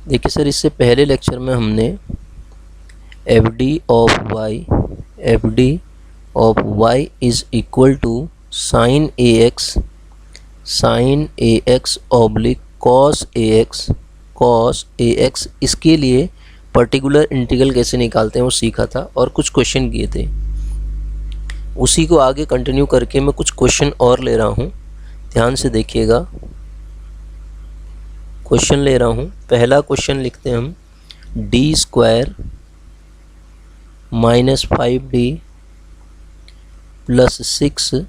देखिए सर, इससे पहले लेक्चर में हमने F D of Y is equal to sine A X oblique cos A X इसके लिए पर्टिकुलर इंटीग्रल कैसे निकालते हैं वो सीखा था और कुछ क्वेश्चन किए थे। उसी को आगे कंटिन्यू करके मैं कुछ क्वेश्चन और ले रहा हूँ, ध्यान से देखिएगा। क्वेश्चन ले रहा हूँ, पहला क्वेश्चन लिखते हैं हम, D square minus 5d plus 6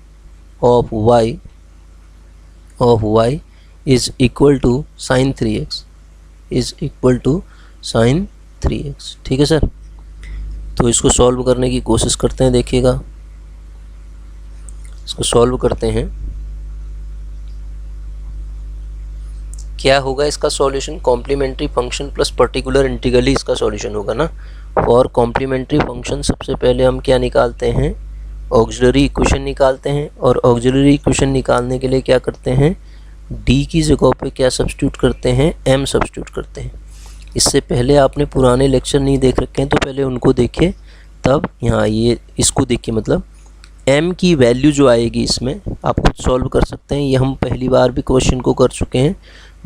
of Y is equal to sine 3x ठीक है सर। तो इसको सॉल्व करने की कोशिश करते हैं, देखिएगा इसको सॉल्व करते हैं। क्या होगा इसका solution? Complementary function plus particular integral ही इसका सॉल्यूशन होगा ना। और कॉम्प्लीमेंट्री फंक्शन सबसे पहले हम क्या निकालते हैं? ऑक्सिलरी इक्वेशन निकालते हैं। और ऑक्सिलरी इक्वेशन निकालने के लिए क्या करते हैं? डी की जगह पे क्या सब्स्टिट्यूट करते हैं? एम सब्स्टिट्यूट करते हैं। इससे पहले आपने पुराने लेक्चर नहीं देख रखे हैं तो पहले उनको देखिए, तब यहाँ ये इसको देखिए। मतलब m की वैल्यू जो आएगी इसमें आप खुद सॉल्व कर सकते हैं। ये हम पहली बार भी क्वेश्चन को कर चुके हैं।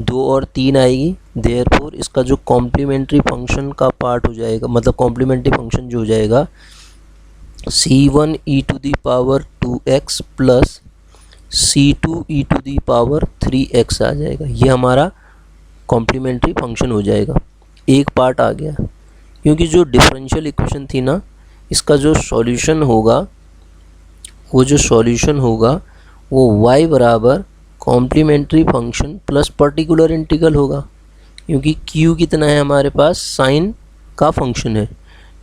2 और 3 आएगी, देयरफॉर इसका जो कॉम्प्लीमेंट्री फंक्शन का पार्ट हो जाएगा, मतलब कॉम्प्लीमेंट्री फंक्शन जो हो जाएगा c1 e to the power 2x plus c2 e to the power 3x आ जाएगा। ये हमारा कॉम्प्लीमेंट्री फंक्शन हो जाएगा। एक पार्ट आ गया, क्योंकि जो डिफरेंशियल इक्वेशन थी ना, इसका जो सॉल्यूशन होगा वो y बराबर complementary function plus particular integral होगा, क्योंकि q कितना है हमारे पास? साइन का फंक्शन है।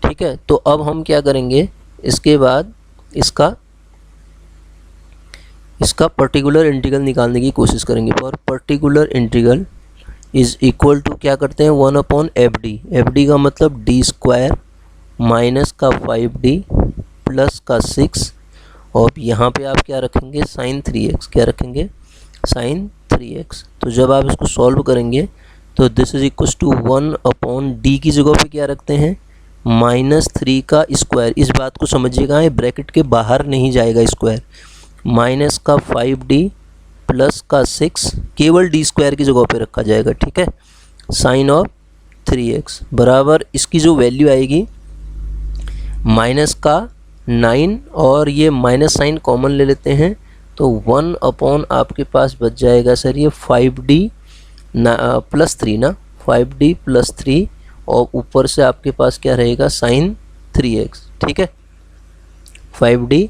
ठीक है, तो अब हम क्या करेंगे, इसके बाद इसका पर्टिकुलर इंटीग्रल निकालने की कोशिश करेंगे। For particular integral is equal to क्या करते हैं? 1/fd। fd का मतलब डी स्क्वायर माइनस का 5d प्लस का 6 और यहाँ पे आप क्या रखेंगे? Sign 3x। क्या रखेंगे? Sign 3x। तो जब आप इसको सॉल्व करेंगे तो this is equal to 1/d की जगह पे क्या रखते हैं? -3 का स्क्वायर। इस बात को समझिएगा, ये ब्रैकेट के बाहर नहीं जाएगा स्क्वायर। माइनस का 5d प्लस का 6 केवल डी स्क्वायर की जगह पे रखा जाएगा। ठीक है, साइन ऑफ 3x बराबर इसकी जो वैल्यू आएगी माइनस का 9 और ये माइनस साइन कॉमन ले लेते हैं तो 1/ आपके पास बच जाएगा सर ये 5d प्लस 3 ना, 5d प्लस 3 और ऊपर से आपके पास क्या रहेगा? Sign 3x। ठीक है, 5d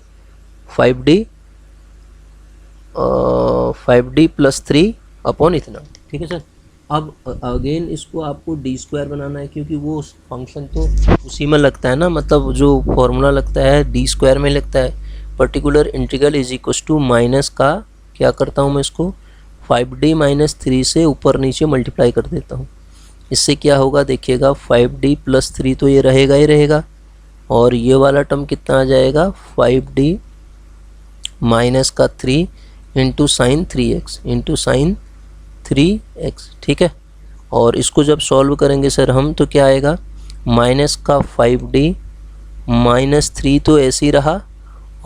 प्लस 3 अपॉन इतना। ठीक है सर। अब अगेन इसको आपको डी स्क्वायर बनाना है, क्योंकि वो फंक्शन तो उसी में लगता है ना, मतलब जो फॉर्मूला लगता है डी स्क्वायर में लगता है। Particular integral is equal to minus का क्या करता हूँ मैं इसको? 5d माइनस 3 से ऊपर नीचे मल्टीप्लाई कर देता हूँ। इससे क्या होगा देखिएगा, 5d प्लस 3 तो ये रहेगा ही रहेगा, और ये वाला टर्म कितना आ जाएगा? 5d माइनस का 3 इंटू साइन 3x। ठीक है, और इसको जब सॉल्व करेंगे सर हम तो क्या आएगा? माइनस का 5d माइनस 3 तो ऐसे ही रहा,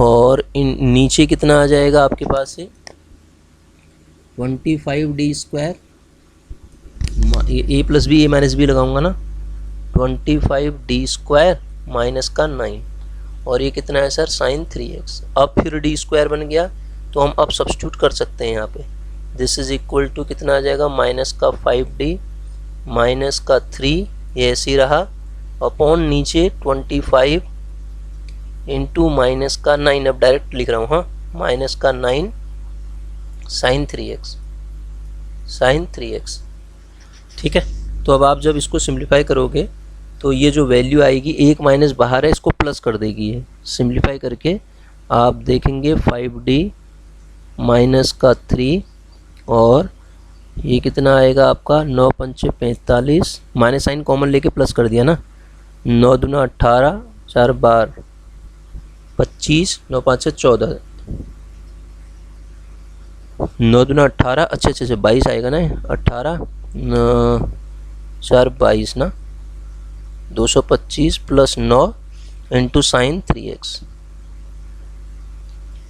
और नीचे कितना आ जाएगा आपके पास से? 25d square, a plus B, a minus B लगाऊंगा ना, 25d स्क्वायर माइनस का 9 और ये कितना है सर? Sign 3x। अब फिर डी स्क्वायर बन गया तो हम अब सब्स्टिट्यूट कर सकते हैं यहाँ पे। दिस इज इक्वल टू कितना आ जाएगा? माइनस का 5d माइनस का 3 ये ऐसे ही रहा, अपॉन नीचे 25 इंटू माइनस का 9। अब डायरेक्ट लिख रहा हूँ, हाँ, माइनस का 9 साइन 3x। ठीक है, तो अब आप जब इसको सिंप्लीफाई करोगे तो ये जो वैल्यू आएगी, एक माइनस बाहर है, इसको प्लस कर देगी। ये सिंप्लीफाई करके आप देखेंगे 5d माइनस का 3 और ये कितना आएगा आपका? 9 पंचे 45, माइनस साइन कॉमन लेके प्लस कर दिया ना, 9 दूना 18, 4 12 25, 9 5 14, 9 दूना 18, अच्छा 22 आएगा ना, 18 4 22 ना, 225 प्लस 9 इंटू साइन 3x।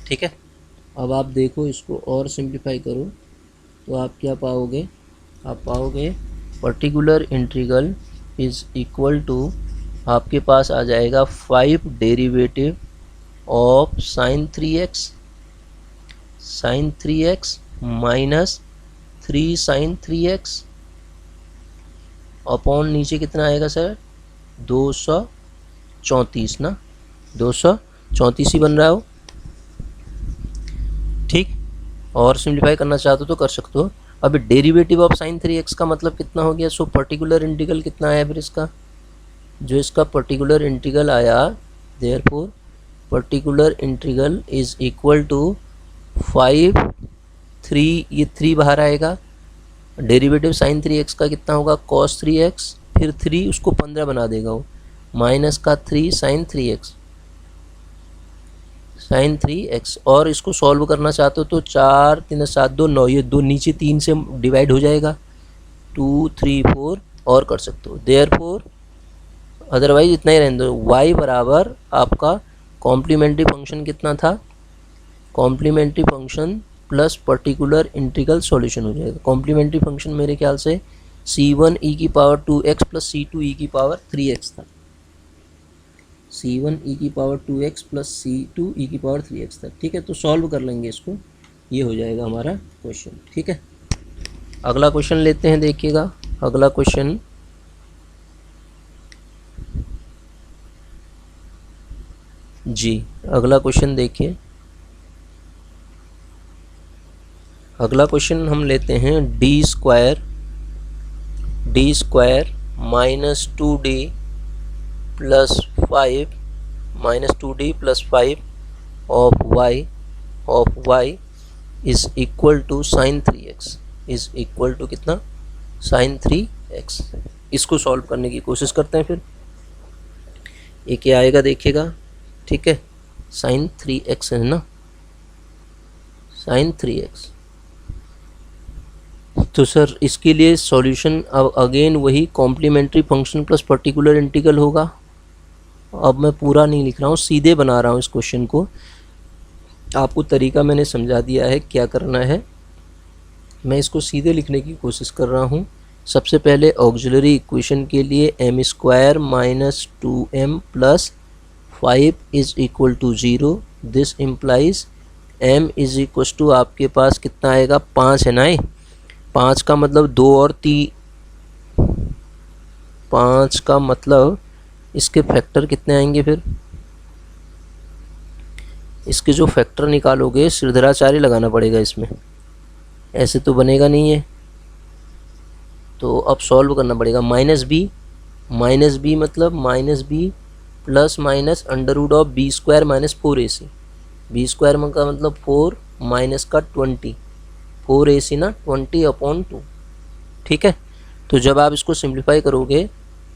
ठीक है, अब आप देखो इसको और सिंप्लीफाई करो तो आप क्या पाओगे, आप पाओगे particular integral is equal to, आपके पास आ जाएगा 5 derivative of sine 3x minus 3 sine 3x upon नीचे कितना आएगा सर, 234 ना, 234 ही बन रहा हो। ठीक, और सिंप्लीफाई करना चाहते हो तो कर सकते हो। अब डेरिवेटिव ऑफ साइन 3x का मतलब कितना हो गया, सो पर्टिकुलर इंटीग्रल कितना आया फिर इसका, जो इसका पर्टिकुलर इंटीग्रल आया, therefore particular integral is equal to 5 3, ये 3 बाहर आएगा, डेरिवेटिव साइन 3x का कितना होगा, कॉस 3x, फिर 3 उसको 15 बना देगा वो, माइनस का 3 साइन 3x, और इसको सॉल्व करना चाहते हो तो 4 3 7 2 9, ये 2 नीचे 3 से डिवाइड हो जाएगा, 2 3 4 और कर सकते हो। देयरफॉर अदरवाइज इतना ही रहने दो, y बराबर आपका कॉम्प्लीमेंट्री फंक्शन कितना था, complementary function plus particular integral solution हो जाएगा। कॉम्प्लीमेंट्री फंक्शन मेरे ख्याल से c1 e की power 2x plus c2 e की पावर 3x था, c1 e की power 2x plus c2 e की पावर 3x था। ठीक है, तो सॉल्व कर लेंगे इसको, ये हो जाएगा हमारा क्वेश्चन। ठीक है, अगला क्वेश्चन लेते हैं, देखिएगा अगला क्वेश्चन, जी अगला क्वेश्चन देखिए, अगला क्वेश्चन हम लेते हैं D square minus 2d plus 5 of y is equal to sine 3x, is equal to कितना, साइन 3x। इसको सॉल्व करने की कोशिश करते हैं फिर, ये क्या आएगा देखिएगा। ठीक है, साइन 3x है ना, साइन 3x, तो सर इसके लिए सॉल्यूशन अब अगेन वही complementary function plus particular integral होगा। अब मैं पूरा नहीं लिख रहा हूँ, सीधे बना रहा हूँ इस क्वेश्चन को, आपको तरीका मैंने समझा दिया है क्या करना है, मैं इसको सीधे लिखने की कोशिश कर रहा हूँ। सबसे पहले ऑक्सिलरी इक्वेशन के लिए m square minus 2m plus 5 is equal to 0, this implies m is equal to आपके पास कितना आएगा, 5 है ना, 5 का मतलब 2 और 3, 5 का मतलब इसके फैक्टर कितने आएंगे, फिर इसके जो फैक्टर निकालोगे सिरधराचार्य लगाना पड़ेगा इसमें, ऐसे तो बनेगा नहीं है, तो अब सॉल्व करना पड़ेगा। माइनस बी मतलब minus B plus minus under root of B square minus 4ac, B square का मतलब 4 माइनस का 20, 4ac ना, 20 अपॉन 2। ठीक है, तो जब आप इसको सिंप्लीफाई करोगे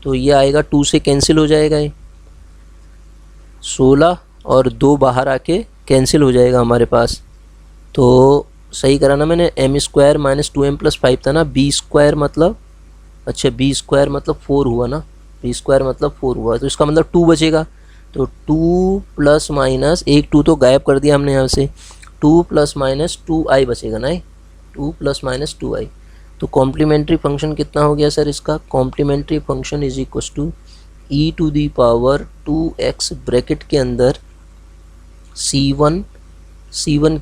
तो ये आएगा 2 से कैंसिल हो जाएगा, ये 16 और 2 बाहर आके कैंसिल हो जाएगा हमारे पास। तो सही करा ना मैंने, m square minus 2m plus 5 था ना, b स्क्वायर मतलब, अच्छा b स्क्वायर मतलब 4 हुआ ना, b स्क्वायर मतलब 4 हुआ, तो इसका मतलब 2 बचेगा, तो 2 प्लस माइनस, एक 2 तो गायब कर दिया हमने यहाँ से, 2 प्लस माइनस 2i बचेगा ना, 2 प्लस माइनस 2i। तो कॉम्प्लीमेंट्री फंक्शन कितना हो गया सर इसका, complementary function is equal to e to the power 2x bracket के अंदर c1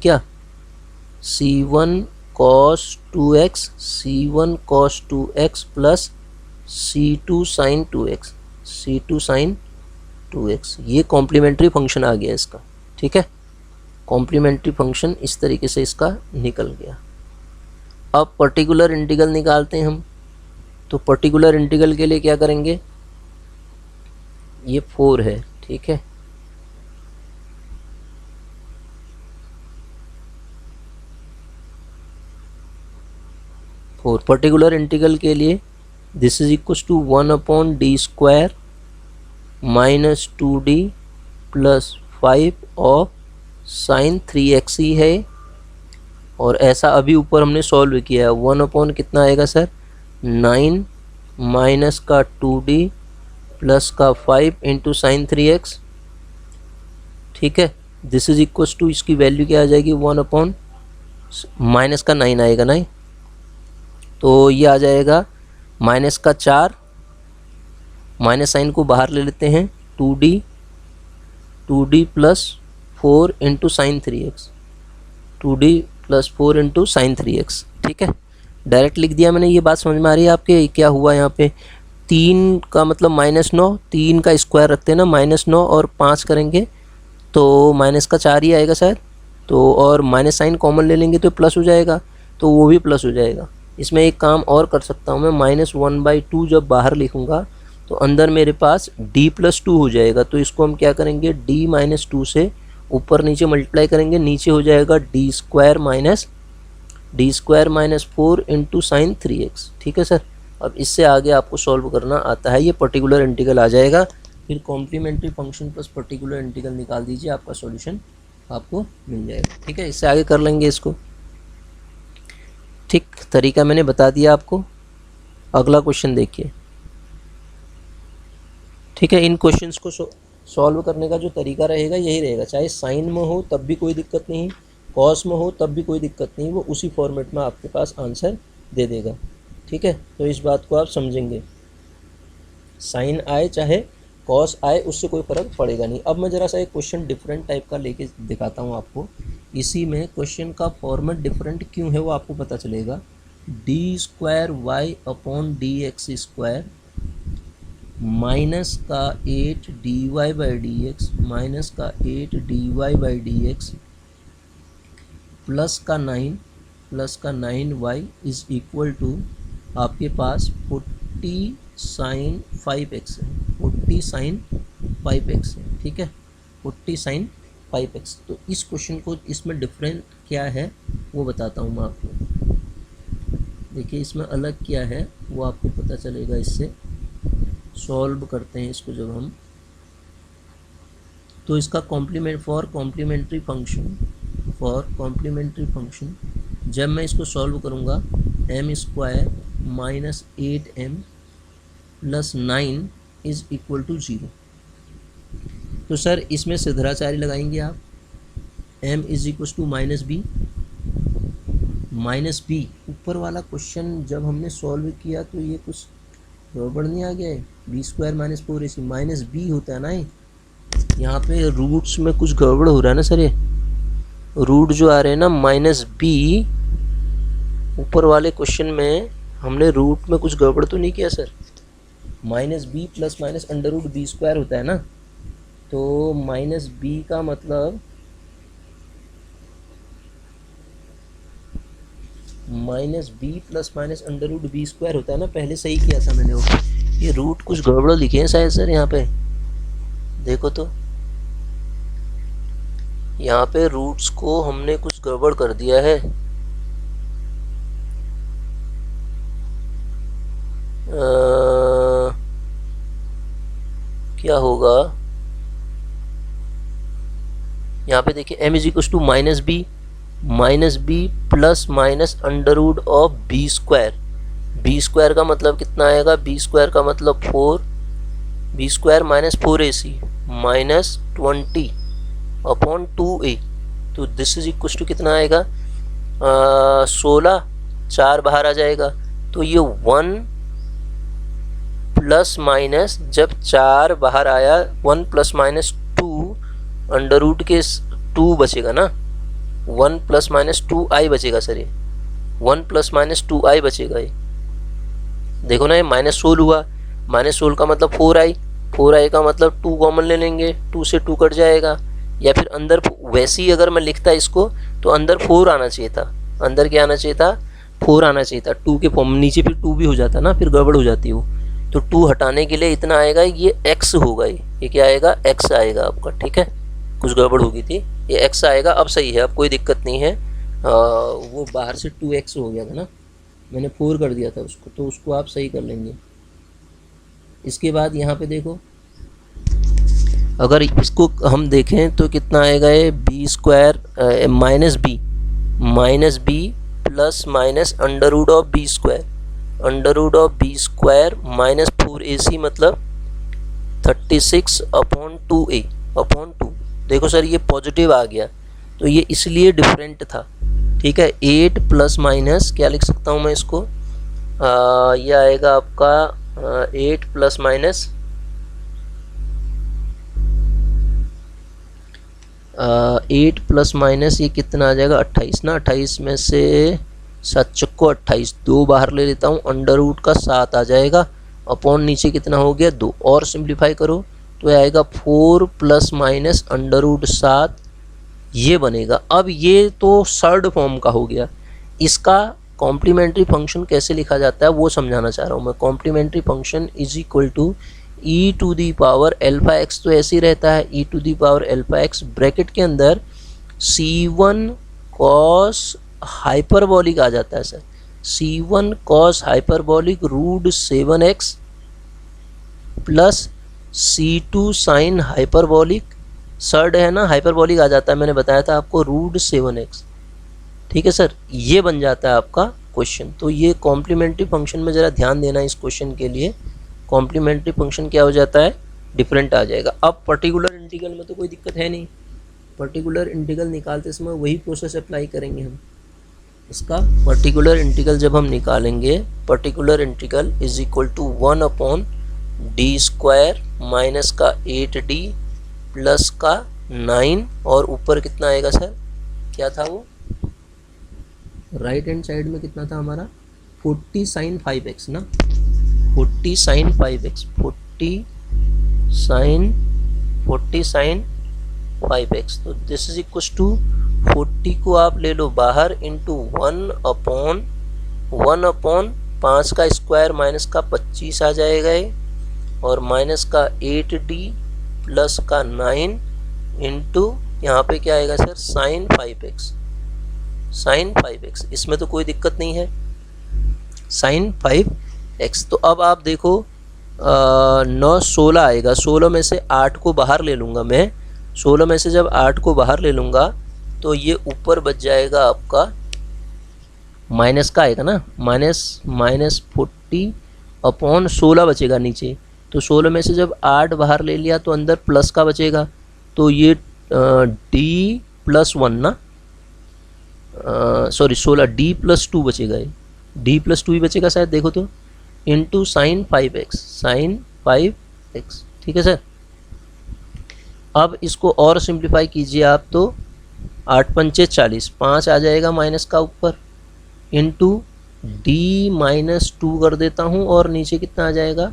क्या, c1 cos 2x plus c2 sin 2x, ये कॉम्प्लीमेंट्री फंक्शन आ गया इसका। ठीक है, कॉम्प्लीमेंट्री फंक्शन इस तरीके से इसका निकल गया। अब पर्टिकुलर इंटीग्रल निकालते हैं हम, तो पर्टिकुलर इंटीग्रल के लिए क्या करेंगे, ये 4 है। ठीक है, फोर पर्टिकुलर इंटीग्रल के लिए this is equal to 1 upon D square minus 2d plus 5 of sine 3x ही है, और ऐसा अभी ऊपर हमने सॉल्व किया है, 1 अपॉन कितना आएगा सर, 9 माइनस का 2d प्लस का 5 इंटू साइन 3x, ठीक है। दिस इज इक्वल टू, इसकी वैल्यू क्या आ जाएगी, 1 अपॉन माइनस का 9 आएगा ना, तो ये आ जाएगा माइनस का 4, माइनस साइन को बाहर ले लेते हैं, 2d plus 4 into sine 3x, 2d plus 4 into sine 3x, ठीक है। डायरेक्ट लिख दिया मैंने। ये बात समझ में आ रही है आपके, क्या हुआ यहाँ पे, 3 का मतलब -9, 3 का स्क्वायर रखते हैं ना, -9 और 5 करेंगे तो माइनस का 4 ही आएगा शायद, तो और माइनस साइन कॉमन ले लेंगे तो प्लस हो जाएगा, तो वो भी प्लस हो जाएगा। इसमें एक काम और कर सकता हूँ मैं, -1/2 जब बाहर लिखूँगा तो अंदर मेरे पास d + 2 हो जाएगा, तो इसको हम क्या करेंगे, d - 2 से ऊपर नीचे मल्टीप्लाई करेंगे, नीचे हो जाएगा d² - 4 इंटू साइन 3x, ठीक है सर। अब इससे आगे आपको सॉल्व करना आता है, ये पर्टिकुलर इंटीग्रल आ जाएगा, फिर complementary function plus particular integral निकाल दीजिए, आपका सॉल्यूशन आपको मिल जाएगा, ठीक है। इससे आगे कर लेंगे इसको, ठीक, तरीका मैंने बता दिया आपको। अगला क्वेश्चन देखिए, ठीक है। इन क्वेश्चंस को सॉल्व करने का जो तरीका रहेगा यही रहेगा, चाहे साइन में हो तब भी कोई दिक्कत नहीं, कॉस में हो तब भी कोई दिक्कत नहीं, वो उसी फॉर्मेट में आपके पास आंसर दे देगा, ठीक है। तो इस बात को आप समझेंगे, साइन आए चाहे कॉस आए उससे कोई फ़र्क पड़ेगा नहीं। अब मैं ज़रा सा एक क्वेश्चन डिफरेंट टाइप का लेके दिखाता हूँ आपको। इसी में क्वेश्चन का फॉर्मेट डिफरेंट क्यों है वो आपको पता चलेगा। d²y/dx² माइनस का 8 dy/dx माइनस का 8 dy/dx प्लस का 9y इज इक्वल टू आपके पास 40 साइन 5x है, 40 साइन 5x है, ठीक है, 40 साइन 5x। तो इस क्वेश्चन को, इसमें डिफरेंट क्या है वो बताता हूँ मैं आपको। देखिए इसमें अलग क्या है वो आपको पता चलेगा, इससे सॉल्व करते हैं इसको जब हम। तो इसका कॉम्प्लीमेंट्री फंक्शन जब मैं इसको सॉल्व करूँगा, m² - 8m + 9 is equal to 0। तो सर इसमें सिद्धाचार्य लगाएंगे आप, m is equal to -b। ऊपर वाला क्वेश्चन जब हमने सॉल्व किया तो ये कुछ गड़बड़ नहीं आ गया है, b² - 4ac -b होता है ना, यहाँ पे रूट्स में कुछ गड़बड़ हो रहा है ना सर, ये रूट जो आ रहे हैं ना -b, ऊपर वाले क्वेश्चन में हमने रूट में कुछ गड़बड़ तो नहीं किया sir. -b plus minus √b² होता है ना, तो -b का मतलब -b प्लस माइनस √b² होता है ना, पहले सही किया था मैंने वो। ये रूट कुछ गड़बड़ लिखे हैं शायद सर, यहाँ पे देखो तो, यहाँ पे रूट्स को हमने कुछ गड़बड़ कर दिया है। क्या होगा यहाँ पे देखिए, m is equal to -b plus minus √b²। b² का मतलब कितना आएगा, b² का मतलब 4, b² - 4ac -20/2a। तो दिस इज इक्वल टू कितना आएगा, 16, 4 बाहर आ जाएगा, तो ये 1 प्लस माइनस, जब 4 बाहर आया 1 प्लस माइनस 2 अंडर रूट के 2 बचेगा ना, 1 प्लस माइनस 2i बचेगा सर, ये 1 प्लस माइनस 2i बचेगा। ये देखो ना, ये -16 हुआ, -16 का मतलब 4i का मतलब 2 कॉमन ले लेंगे, 2 से 2 कट जाएगा, या फिर अंदर वैसे ही अगर मैं लिखता इसको तो अंदर 4 आना चाहिए था, अंदर क्या आना चाहिए था, 4 आना चाहिए था, 2 के फॉर्म, नीचे फिर 2 भी हो जाता ना, फिर गड़बड़ हो जाती वो। तो 2 हटाने के लिए इतना आएगा, ये x होगा, ये क्या आएगा, x आएगा आपका, ठीक है, कुछ गड़बड़ हो गई थी, ये x आएगा। अब सही है, अब कोई दिक्कत नहीं है। वो बाहर से 2x हो गया था ना, मैंने 4 कर दिया था उसको, तो उसको आप सही कर लेंगे। इसके बाद यहाँ पे देखो, अगर इसको हम देखें तो कितना आएगा, ये -b plus minus √b²। Under root of B square minus 4ac मतलब 36/2a अपॉन 2। देखो सर ये पॉजिटिव आ गया तो ये इसलिए डिफरेंट था, ठीक है। 8 प्लस माइनस क्या लिख सकता हूँ मैं इसको, ये आएगा आपका 8 प्लस माइनस 8 प्लस माइनस ये कितना आ जाएगा 28 ना, 28 में से 7 चक्को 28, 2 बाहर ले लेता हूँ, अंडर रूट का 7 आ जाएगा अपॉन नीचे कितना हो गया 2, और सिंप्लीफाई करो तो आएगा 4 प्लस माइनस अंडर रूट 7, ये बनेगा। अब ये तो थर्ड फॉर्म का हो गया, इसका कॉम्प्लीमेंट्री फंक्शन कैसे लिखा जाता है वो समझाना चाह रहा हूँ मैं। Complementary function is equal to e to the power alpha x, तो ऐसे ही रहता है e to the power alpha x, bracket के अंदर c1 कॉस हाइपरबॉलिक आ जाता है सर, c1 cos hyperbolic root 7x plus c2 sine hyperbolic, surd है ना हाइपरबॉलिक आ जाता है, मैंने बताया था आपको रूट 7x, ठीक है सर। ये बन जाता है आपका क्वेश्चन। तो ये कॉम्प्लीमेंट्री फंक्शन में ज़रा ध्यान देना इस क्वेश्चन के लिए, कॉम्प्लीमेंट्री फंक्शन क्या हो जाता है डिफरेंट आ जाएगा। अब पर्टिकुलर इंटीग्रल में तो कोई दिक्कत है नहीं, पर्टिकुलर इंटीग्रल निकालते समय वही प्रोसेस अप्लाई करेंगे हम। इसका पर्टिकुलर इंटीग्रल जब हम निकालेंगे, particular integral is equal to 1 upon D square minus का 8d प्लस का 9, और ऊपर कितना आएगा सर, क्या था वो राइट हैंड साइड में कितना था हमारा 40 साइन 5x ना, 40 साइन 5x, 40 साइन 5x, तो दिस इज इक्वल टू 40 को आप ले लो बाहर इंटू 1 अपॉन 5 का स्क्वायर माइनस का 25 आ जाएगा ये, और माइनस का 8d प्लस का 9 इंटू यहाँ पे क्या आएगा sir sign 5x, sign 5x, इसमें तो कोई दिक्कत नहीं है साइन 5x। तो अब आप देखो 9 16 आएगा, 16 में से 8 को बाहर ले लूँगा मैं, 16 में से जब 8 को बाहर ले लूँगा तो ये ऊपर बच जाएगा आपका माइनस का आएगा ना, माइनस 40 अपॉन 16 बचेगा नीचे, तो 16 में से जब 8 बाहर ले लिया तो अंदर प्लस का बचेगा, तो ये d प्लस 1 ना, सॉरी 16 d प्लस 2 बचेगा, ये d प्लस 2 ही बचेगा शायद, देखो तो इंटू साइन 5x, ठीक है सर। अब इसको और सिंप्लीफाई कीजिए आप तो 8 पंचे 40, 5 आ जाएगा माइनस का ऊपर, इंटू d माइनस 2 कर देता हूँ, और नीचे कितना आ जाएगा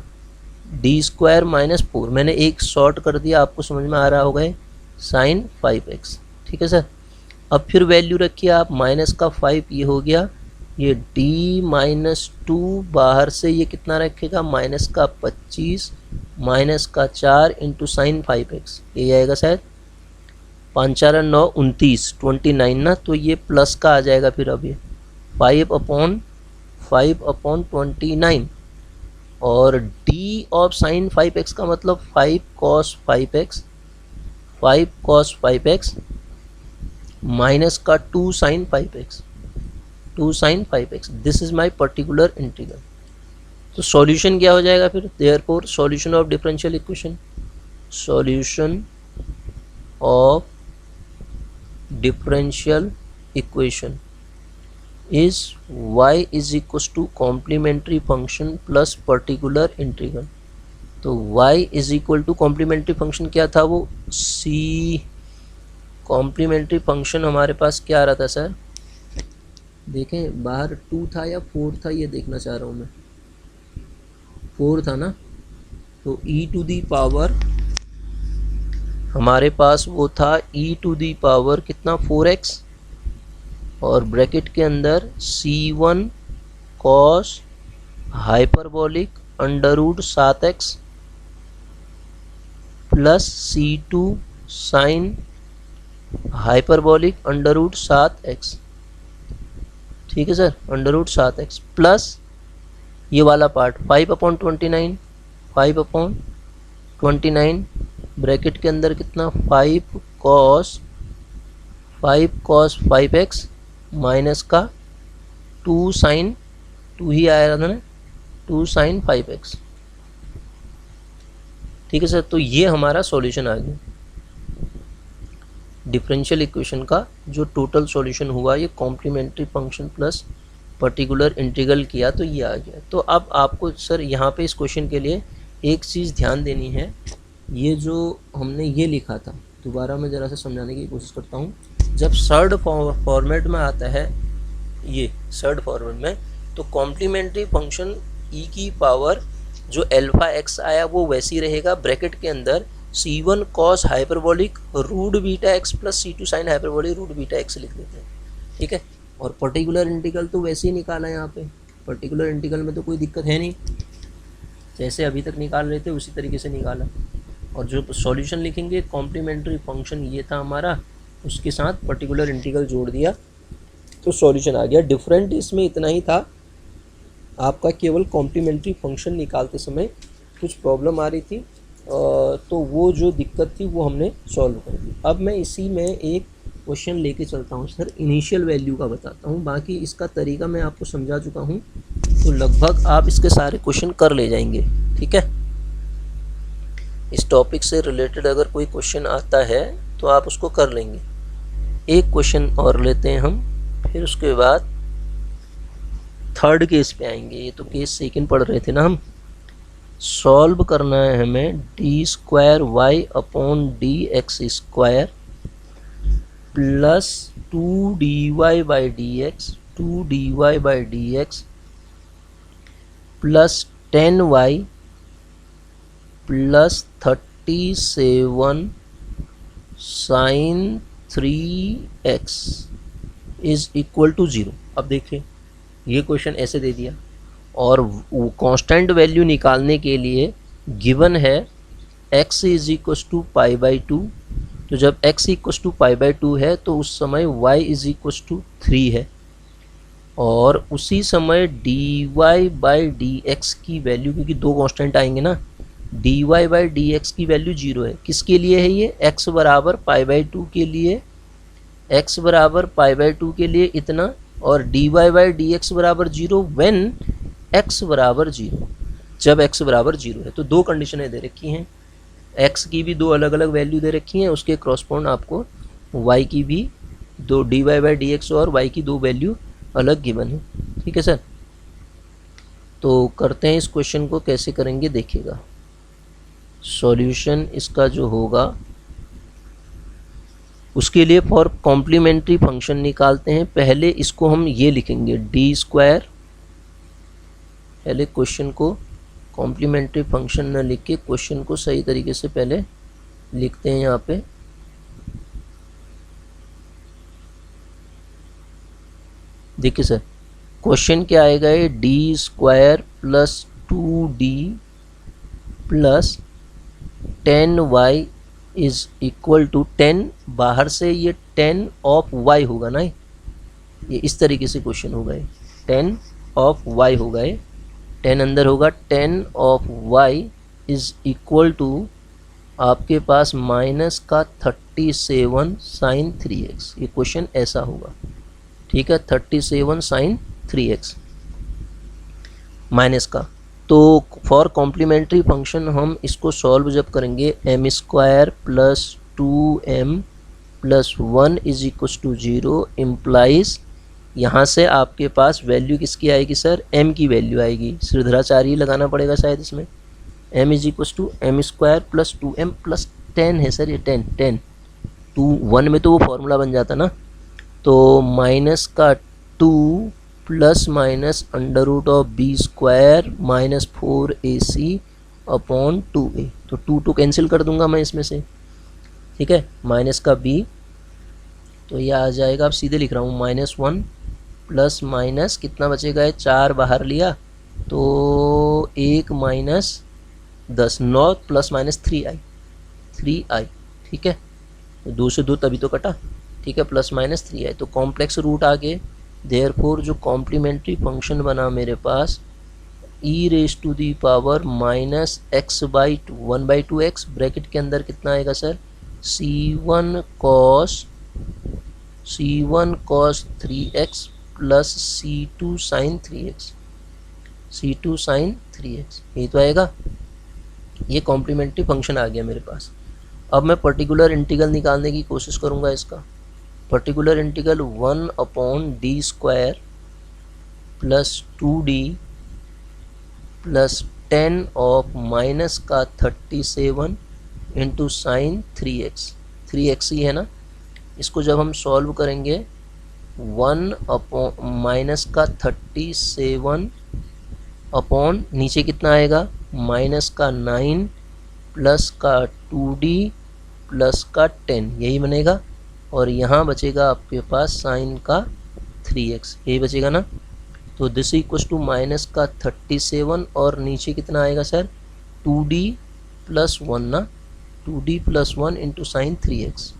d स्क्वायर माइनस 4, मैंने एक शॉर्ट कर दिया, आपको समझ में आ रहा होगा साइन 5x, ठीक है सर। अब फिर वैल्यू रखिए आप, माइनस का 5 ये हो गया, ये d माइनस 2 बाहर से ये कितना रखेगा माइनस का 25 माइनस का 4 इंटू साइन 5x, ये आएगा शायद 5 4 9 29 29 ना, तो ये प्लस का आ जाएगा फिर अब ये 5 अपॉन 29, और d ऑफ साइन 5x का मतलब 5 कॉस 5x माइनस का 2 sine 5x, this is my particular integral. तो सॉल्यूशन क्या हो जाएगा फिर, therefore solution of differential equation, solution of differential equation is y is equal to complementary function plus particular integral. तो y is equal to complementary function क्या था वो c, complementary function हमारे पास क्या आ रहा था सर, देखें बाहर 2 था या 4 था, ये देखना चाह रहा हूँ मैं, 4 था ना, तो e टू दी पावर हमारे पास वो था e टू दी पावर कितना 4x, और ब्रैकेट के अंदर c1 cos hyperbolic under root 7x plus c2 sine hyperbolic under root 7x, ठीक है sir, under root 7x plus ये वाला पार्ट 5/29 ब्रैकेट के अंदर कितना 5 कॉस 5x माइनस का 2 साइन 2 ही आया था ना, 2 sin 5x। ठीक है सर, तो ये हमारा सॉल्यूशन आ गया। डिफरेंशियल इक्वेशन का जो टोटल सॉल्यूशन हुआ, ये complementary function plus particular integral किया तो ये आ गया। तो अब आपको सर यहाँ पे इस क्वेश्चन के लिए एक चीज़ ध्यान देनी है, ये जो हमने ये लिखा था, दोबारा मैं ज़रा सा समझाने की कोशिश करता हूँ। जब सर्ड फॉर्मेट में आता है, ये सर्ड फॉर्मेट में, तो कॉम्प्लीमेंट्री फंक्शन ई की पावर जो अल्फा एक्स आया वो वैसी रहेगा, ब्रैकेट के अंदर c1 cos hyperbolic root beta x plus c2 sine hyperbolic root beta x लिख देते हैं। ठीक है, और पर्टिकुलर इंटीग्रल तो वैसे ही निकाला है यहाँ पे। पर्टिकुलर इंटीग्रल में तो कोई दिक्कत है नहीं, जैसे अभी तक निकाल रहे थे उसी तरीके से निकाला। और जो सॉल्यूशन लिखेंगे, कॉम्प्लीमेंट्री फंक्शन ये था हमारा, उसके साथ पर्टिकुलर इंटीग्रल जोड़ दिया तो सॉल्यूशन आ गया। डिफरेंट इसमें इतना ही था, आपका केवल कॉम्प्लीमेंट्री फंक्शन निकालते समय कुछ प्रॉब्लम आ रही थी, तो वो जो दिक्कत थी वो हमने सॉल्व कर दी। अब मैं इसी में एक क्वेश्चन लेके चलता हूँ सर, इनिशियल वैल्यू का बताता हूँ। बाकी इसका तरीका मैं आपको समझा चुका हूँ, तो लगभग आप इसके सारे क्वेश्चन कर ले जाएंगे। ठीक है, इस टॉपिक से रिलेटेड अगर कोई क्वेश्चन आता है तो आप उसको कर लेंगे। एक क्वेश्चन और लेते हैं हम, फिर उसके बाद थर्ड केस पे आएंगे। ये तो केस सेकंड पढ़ रहे थे ना हम। सॉल्व करना है हमें d square y upon d x square plus 2dy by d x, 2dy by d x plus 10y plus 37 sine 3x is equal to 0। अब देखिए, ये क्वेश्चन ऐसे दे दिया और कांस्टेंट वैल्यू निकालने के लिए गिवन है x is equal to pi by 2। तो जब x equal to pi by 2 है तो उस समय y इज इक्वल टू 3 है, और उसी समय dy बाई डी एक्स की वैल्यू, क्योंकि दो कांस्टेंट आएंगे ना, dy बाई डी एक्स की वैल्यू 0 है। किसके लिए है ये? x बराबर पाई बाई 2 के लिए, x बराबर पाई बाई 2 के लिए इतना, और dy बाई डी एक्स बराबर 0 व्हेन x बराबर 0। जब x बराबर 0 है तो दो कंडीशनें दे रखी हैं, x की भी दो अलग अलग वैल्यू दे रखी हैं, उसके क्रॉसपॉन्ड आपको y की भी दो, dy बाई डी एक्स और y की दो वैल्यू अलग गिवन है। ठीक है सर, तो करते हैं इस क्वेश्चन को, कैसे करेंगे देखिएगा। सॉल्यूशन इसका जो होगा, उसके लिए फॉर कॉम्प्लीमेंट्री फंक्शन निकालते हैं। पहले इसको हम ये लिखेंगे डी स्क्वायर, पहले क्वेश्चन को कॉम्प्लीमेंट्री फंक्शन न लिख के क्वेश्चन को सही तरीके से पहले लिखते हैं। यहाँ पे देखिए सर, क्वेश्चन क्या आएगा, ये d square plus 2d plus 10y is equal to 10, बाहर से ये 10 ऑफ y होगा ना, ये इस तरीके से क्वेश्चन होगा, 10 ऑफ y होगा, 10 अंदर होगा, 10 of y is equal to आपके पास माइनस का 37 साइन 3x। ये क्वेश्चन ऐसा होगा। ठीक है, 37 साइन 3x माइनस का। तो फॉर कॉम्प्लीमेंट्री फंक्शन हम इसको सॉल्व जब करेंगे, m square plus 2m plus 1 is equal to 0 implies, यहाँ से आपके पास वैल्यू किसकी आएगी सर? m की वैल्यू आएगी। श्रीधराचार्य लगाना पड़ेगा शायद इसमें। m is equal to m square plus 2m plus 10 है सर, ये 10 2 1 में तो वो फॉर्मूला बन जाता ना, तो माइनस का 2 plus minus under root of B square minus 4ac upon 2a, तो 2 कैंसिल कर दूंगा मैं इसमें से। ठीक है, माइनस का b, तो ये आ जाएगा, अब सीधे लिख रहा हूँ, -1 प्लस माइनस कितना बचेगा, 4 बाहर लिया तो 1 माइनस 10, 9 प्लस माइनस 3i। ठीक है, तो 2 से 2 तभी तो कटा। ठीक है, प्लस माइनस 3i, तो कॉम्प्लेक्स रूट आ गए। देयरफॉर जो कॉम्प्लीमेंट्री फंक्शन बना मेरे पास, e raise to the power minus x by 1/2x, bracket के अंदर कितना आएगा sir, c1 cos 3x plus c2 sine 3x। C2 sine 3x, यही तो आएगा। ये कॉम्प्लीमेंट्री फंक्शन आ गया मेरे पास। अब मैं पर्टिकुलर इंटीग्रल निकालने की कोशिश करूँगा इसका। Particular integral 1/d² plus 2d plus 10 of minus का 37 इंटू साइन 3x, 3x ही है ना। इसको जब हम सॉल्व करेंगे 1 अपॉन माइनस का 37 अपॉन नीचे कितना आएगा माइनस का 9 प्लस का 2d प्लस का 10, यही बनेगा। और यहाँ बचेगा आपके पास साइन का 3x, यही बचेगा ना। तो दिस इक्वल्स टू माइनस का 37 और नीचे कितना आएगा सर 2d प्लस 1 ना, 2d plus 1 into sine 3x।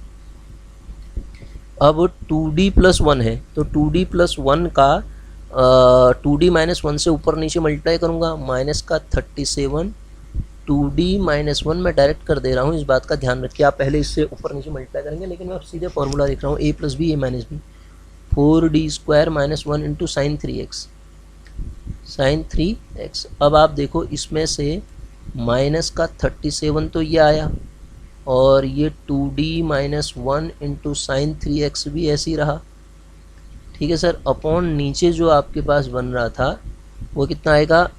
अब 2d प्लस 1 है तो 2d प्लस 1 का 2d माइनस 1 से ऊपर नीचे मल्टीप्लाई करूँगा, माइनस का 37 2d माइनस 1 मैं डायरेक्ट कर दे रहा हूँ, इस बात का ध्यान रखिए। आप पहले इससे ऊपर नीचे मल्टीप्लाई करेंगे, लेकिन मैं अब सीधे फॉर्मूला लिख रहा हूँ a plus b a minus b, 4d² minus 1 into sine 3x, sine 3x। अब आप देखो इसमें से माइनस का 37 तो ये आया और ये 2d minus 1 into sine 3x भी ऐसे ही रहा, ठीक है सर। अपॉन नीचे जो आपके पास बन रहा था वो कितना आएगा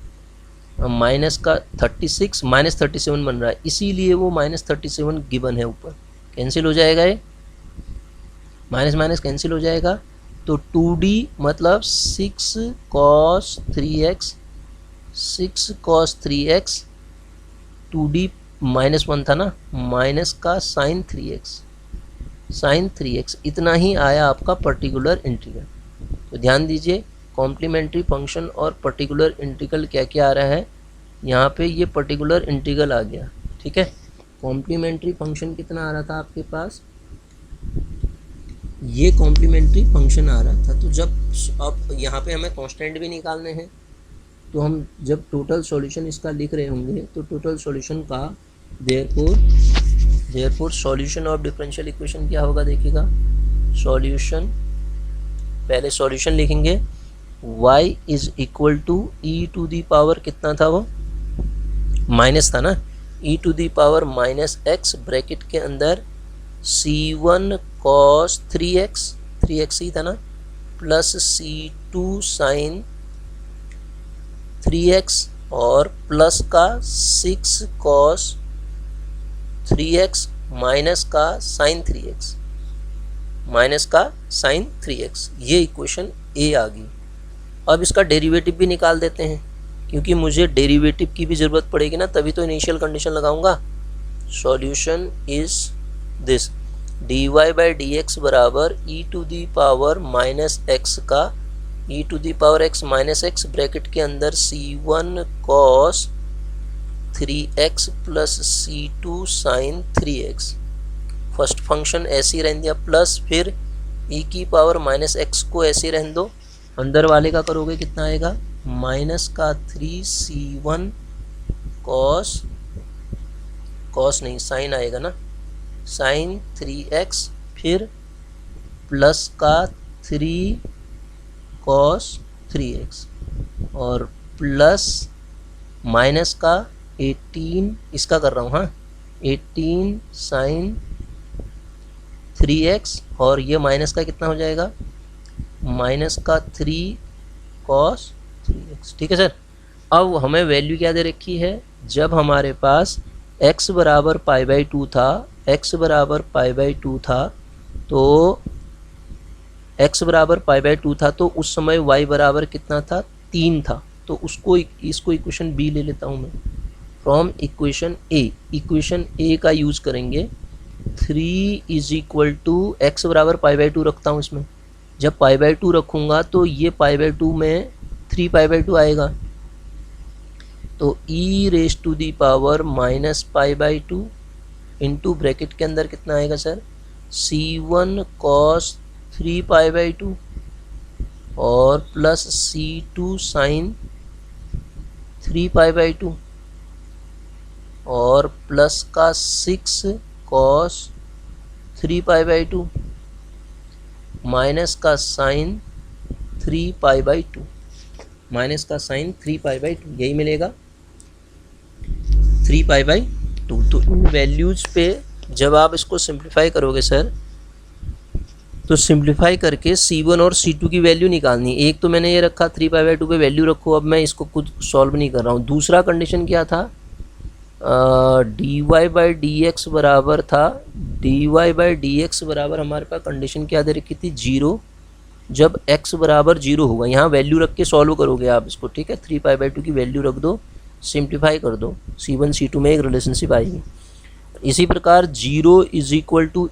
माइनस का 36 माइनस 37 बन रहा है, इसीलिए वो माइनस 37 गिवन है ऊपर, कैंसिल हो जाएगा, ये माइनस माइनस कैंसिल हो जाएगा। तो 2d मतलब 6 cos 3x, 6 cos 3x, 2d minus 1 था ना, माइनस का साइन 3x, साइन 3x, इतना ही आया आपका पर्टिकुलर इंटीग्रल। तो ध्यान दीजिए कॉम्प्लीमेंट्री फंक्शन और पर्टिकुलर इंटीग्रल क्या क्या आ रहा है यहाँ पे, ये पर्टिकुलर इंटीग्रल आ गया, ठीक है। कॉम्प्लीमेंट्री फंक्शन कितना आ रहा था आपके पास, ये कॉम्प्लीमेंट्री फंक्शन आ रहा था। तो जब अब यहाँ पे हमें कांस्टेंट भी निकालने हैं, तो हम जब टोटल सॉल्यूशन इसका लिख रहे होंगे तो टोटल सॉल्यूशन का therefore solution of differential equation क्या होगा, देखिएगा सॉल्यूशन, पहले सॉल्यूशन लिखेंगे y is equal to e to the power कितना था वो माइनस था ना, e to the power minus x bracket के अंदर c1 cos 3x, 3x ही था ना, प्लस c2 साइन 3x और प्लस का 6 cos 3x माइनस का साइन 3x, माइनस का साइन 3x, ये इक्वेशन ए आ गई। अब इसका डेरिवेटिव भी निकाल देते हैं, क्योंकि मुझे डेरिवेटिव की भी ज़रूरत पड़ेगी ना, तभी तो इनिशियल कंडीशन लगाऊंगा। Solution is this, dy by d x बराबर e to the power minus x का e to the power x minus x bracket के अंदर c1 cos 3x plus c2 sine 3x, first function ऐसे ही रहने दिया, plus फिर e की पावर माइनस एक्स को ऐसे रहने दो, अंदर वाले का करोगे कितना आएगा माइनस का 3c1 cos नहीं साइन आएगा ना, साइन 3x, फिर प्लस का 3 cos 3x और प्लस माइनस का 18, इसका कर रहा हूँ हाँ, 18 साइन 3x और ये माइनस का कितना हो जाएगा माइनस का 3 cos 3x, ठीक है सर। अब हमें वैल्यू क्या दे रखी है, जब हमारे पास x बराबर π/2 था, x बराबर π/2 था, तो x बराबर π/2 था तो उस समय y बराबर कितना था 3 था, तो इसको इक्वेशन b ले लेता हूँ मैं, from equation a, equation a का यूज़ करेंगे 3 इज इक्वल टू एक्स बराबर π/2 रखता हूँ इसमें, जब π/2 रखूँगा तो ये π/2 में 3π/2 आएगा, तो e raise to the power minus π/2 into bracket के अंदर कितना आएगा सर c1 cos 3π/2 और प्लस c2 साइन 3π/2 और प्लस का 6 cos 3π/2 माइनस का साइन 3π/2, माइनस का साइन 3π/2 यही मिलेगा, 3π/2। तो इन वैल्यूज़ पे जब आप इसको सिंप्लीफाई करोगे सर, तो सिंप्लीफाई करके C1 और C2 की वैल्यू निकालनी। एक तो मैंने ये रखा 3π/2 पे वैल्यू रखो, अब मैं इसको खुद सॉल्व नहीं कर रहा हूँ। दूसरा कंडीशन क्या था, dy/dx बराबर था, dy/dx बराबर हमारे पास कंडीशन क्या दे रखी थी, 0, जब x बराबर 0 होगा। यहाँ वैल्यू रख के सॉल्व करोगे आप इसको, ठीक है। 3π/2 की वैल्यू रख दो, सिंप्लीफाई कर दो, C1 C2 में एक रिलेशनशिप आएगी। इसी प्रकार 0 =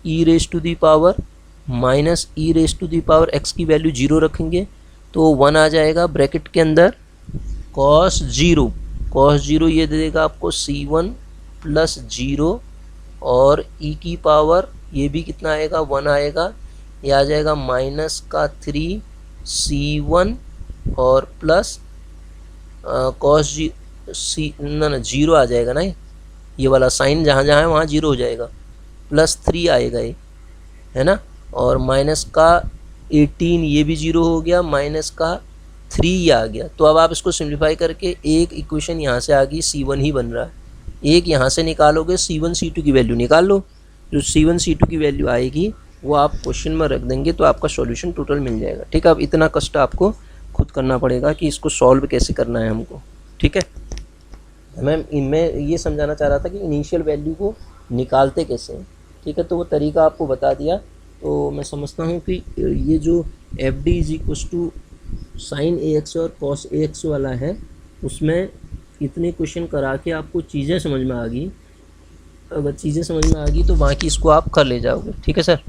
e⁻⁴ माइनस e⁻⁴ x की वैल्यू 0 रखेंगे तो 1 आ जाएगा ब्रैकेट के अंदर, cos 0 ये दे देगा आपको C1 + 0, और e की पावर ये भी कितना आएगा, 1 आएगा। ये आ जाएगा -3 C1 और प्लस cos 0 आ जाएगा ना, ये वाला साइन जहाँ जहाँ है वहाँ 0 हो जाएगा, +3 आएगा ये, है ना। और माइनस का 18 ये भी 0 हो गया, माइनस का 3 ये आ गया। तो अब आप इसको सिंप्लीफाई करके एक इक्वेशन यहाँ से आ गई, C1 ही बन रहा है। एक यहाँ से निकालोगे, C1 C2 की वैल्यू निकाल लो, जो C1 C2 की वैल्यू आएगी वो आप क्वेश्चन में रख देंगे तो आपका सॉल्यूशन टोटल मिल जाएगा, ठीक है। अब इतना कष्ट आपको खुद करना पड़ेगा कि इसको सॉल्व कैसे करना है हमको, ठीक है। मैं ये समझाना चाह रहा था कि इनिशियल वैल्यू को निकालते कैसे हैं, ठीक है। तो वो तरीका आपको बता दिया। तो मैं समझता हूँ कि ये जो FD = sin AX और cos AX वाला है, उसमें इतने क्वेश्चन करा के आपको चीज़ें समझ में आ गई। अगर चीज़ें समझ में आ गई तो बाकी इसको आप कर ले जाओगे, ठीक है सर।